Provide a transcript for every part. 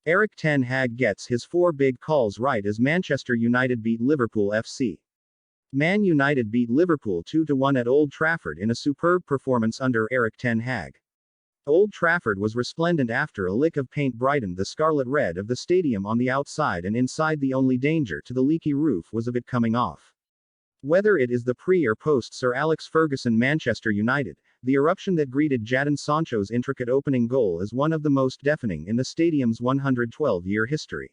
Erik ten Hag gets his 4 big calls right as Manchester United beat Liverpool FC. Man United beat Liverpool 2-1 at Old Trafford in a superb performance under Erik ten Hag. Old Trafford was resplendent after a lick of paint brightened the scarlet red of the stadium on the outside and inside. The only danger to the leaky roof was of it coming off. Whether it is the pre or post Sir Alex Ferguson Manchester United, the eruption that greeted Jadon Sancho's intricate opening goal is one of the most deafening in the stadium's 112-year history.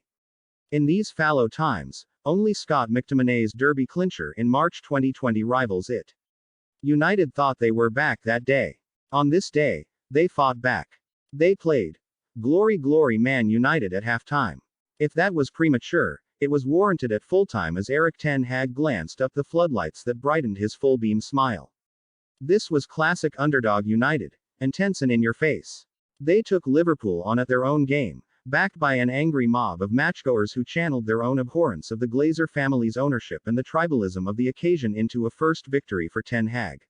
In these fallow times, only Scott McTominay's derby clincher in March 2020 rivals it. United thought they were back that day. On this day, they fought back. They played. Glory glory Man United at halftime. If that was premature, it was warranted at full-time as Erik ten Hag glanced up the floodlights that brightened his full-beam smile. This was classic underdog United, intense and in your face. They took Liverpool on at their own game, backed by an angry mob of matchgoers who channeled their own abhorrence of the Glazer family's ownership and the tribalism of the occasion into a first victory for ten Hag.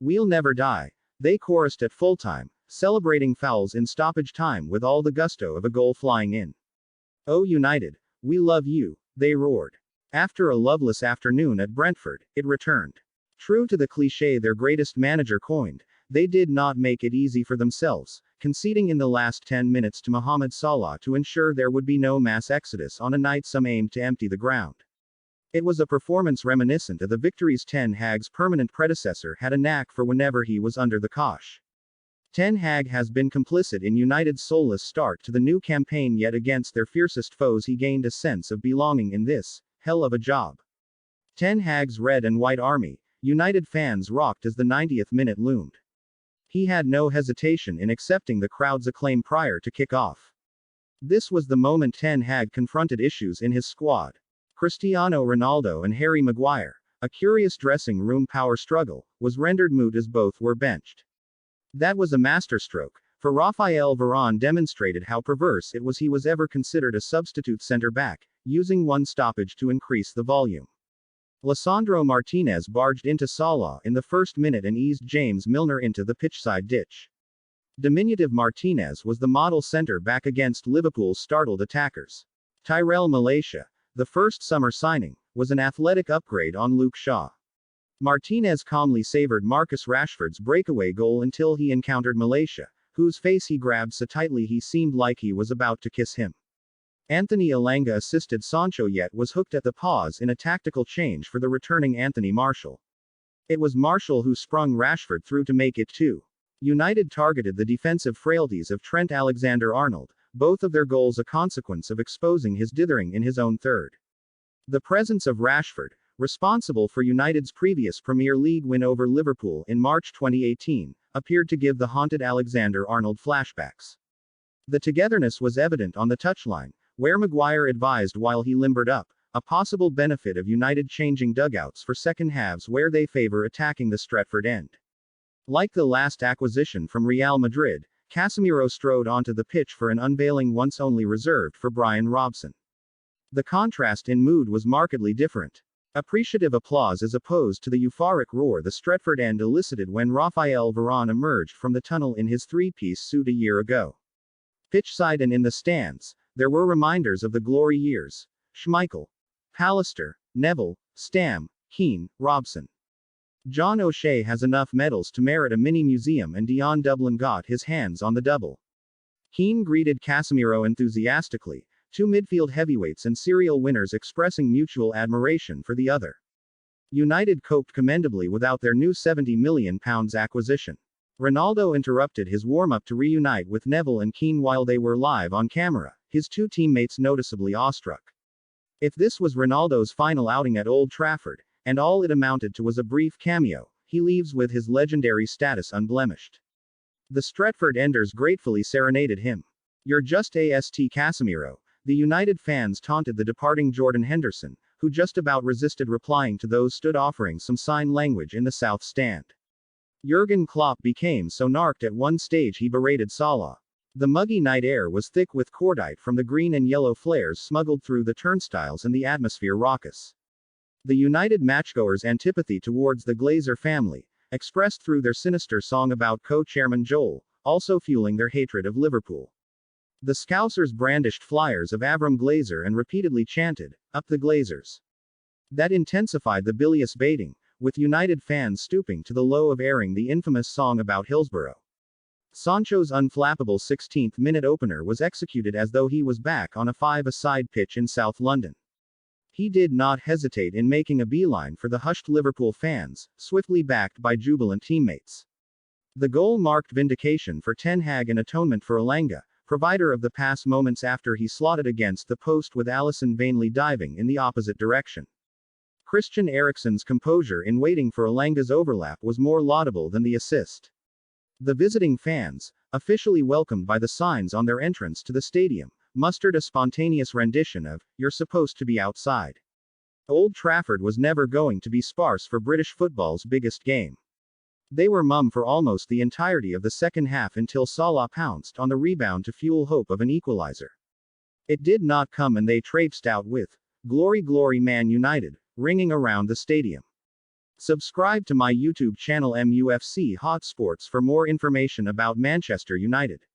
We'll never die, they chorused at full-time, celebrating fouls in stoppage time with all the gusto of a goal flying in. "Oh United, we love you," they roared. After a loveless afternoon at Brentford, it returned. True to the cliché their greatest manager coined, they did not make it easy for themselves, conceding in the last 10 minutes to Mohamed Salah to ensure there would be no mass exodus on a night some aimed to empty the ground. It was a performance reminiscent of the victories ten Hag's permanent predecessor had a knack for whenever he was under the cosh. Ten Hag has been complicit in United's soulless start to the new campaign, yet against their fiercest foes he gained a sense of belonging in this hell of a job. Ten Hag's red and white army, United fans rocked as the 90th minute loomed. He had no hesitation in accepting the crowd's acclaim prior to kick-off. This was the moment ten Hag confronted issues in his squad. Cristiano Ronaldo and Harry Maguire, a curious dressing room power struggle, was rendered moot as both were benched. That was a masterstroke, for Raphael Varane demonstrated how perverse it was he was ever considered a substitute centre-back, using one stoppage to increase the volume. Lisandro Martinez barged into Salah in the first minute and eased James Milner into the pitchside ditch. Diminutive Martinez was the model centre-back against Liverpool's startled attackers. Tyrell Malaysia, the first summer signing, was an athletic upgrade on Luke Shaw. Martinez calmly savored Marcus Rashford's breakaway goal until he encountered Malaysia, whose face he grabbed so tightly he seemed like he was about to kiss him. Anthony Elanga assisted Sancho yet was hooked at the paws in a tactical change for the returning Anthony Martial. It was Martial who sprung Rashford through to make it 2. United targeted the defensive frailties of Trent Alexander-Arnold, both of their goals a consequence of exposing his dithering in his own third. The presence of Rashford, responsible for United's previous Premier League win over Liverpool in March 2018, appeared to give the haunted Alexander-Arnold flashbacks. The togetherness was evident on the touchline, where Maguire advised while he limbered up, a possible benefit of United changing dugouts for second halves where they favor attacking the Stretford end. Like the last acquisition from Real Madrid, Casemiro strode onto the pitch for an unveiling once only reserved for Brian Robson. The contrast in mood was markedly different. Appreciative applause as opposed to the euphoric roar the Stretford end elicited when Raphael Varane emerged from the tunnel in his three-piece suit a year ago. Pitchside and in the stands, there were reminders of the glory years. Schmeichel, Pallister, Neville, Stam, Keane, Robson. John O'Shea has enough medals to merit a mini-museum, and Dion Dublin got his hands on the double. Keane greeted Casemiro enthusiastically, two midfield heavyweights and serial winners expressing mutual admiration for the other. United coped commendably without their new £70 million acquisition. Ronaldo interrupted his warm-up to reunite with Neville and Keane while they were live on camera, his two teammates noticeably awestruck. If this was Ronaldo's final outing at Old Trafford, and all it amounted to was a brief cameo, he leaves with his legendary status unblemished. The Stretford enders gratefully serenaded him. "You're just AST Casemiro," the United fans taunted the departing Jordan Henderson, who just about resisted replying to those stood offering some sign language in the south stand. Jurgen Klopp became so narked at one stage he berated Salah. The muggy night air was thick with cordite from the green and yellow flares smuggled through the turnstiles and the atmosphere raucous. The United matchgoers' antipathy towards the Glazer family, expressed through their sinister song about co-chairman Joel, also fueling their hatred of Liverpool. The Scousers brandished flyers of Avram Glazer and repeatedly chanted, "Up the Glazers." That intensified the bilious baiting, with United fans stooping to the low of airing the infamous song about Hillsborough. Sancho's unflappable 16th-minute opener was executed as though he was back on a five-a-side pitch in South London. He did not hesitate in making a beeline for the hushed Liverpool fans, swiftly backed by jubilant teammates. The goal marked vindication for Ten Hag and atonement for Elanga, provider of the pass moments after he slotted against the post with Alisson vainly diving in the opposite direction. Christian Eriksen's composure in waiting for Elanga's overlap was more laudable than the assist. The visiting fans, officially welcomed by the signs on their entrance to the stadium, mustered a spontaneous rendition of, "You're supposed to be outside." Old Trafford was never going to be sparse for British football's biggest game. They were mum for almost the entirety of the second half until Salah pounced on the rebound to fuel hope of an equalizer. It did not come and they traipsed out with, "Glory Glory Man United," ringing around the stadium. Subscribe to my YouTube channel MUFC Hot Sports for more information about Manchester United.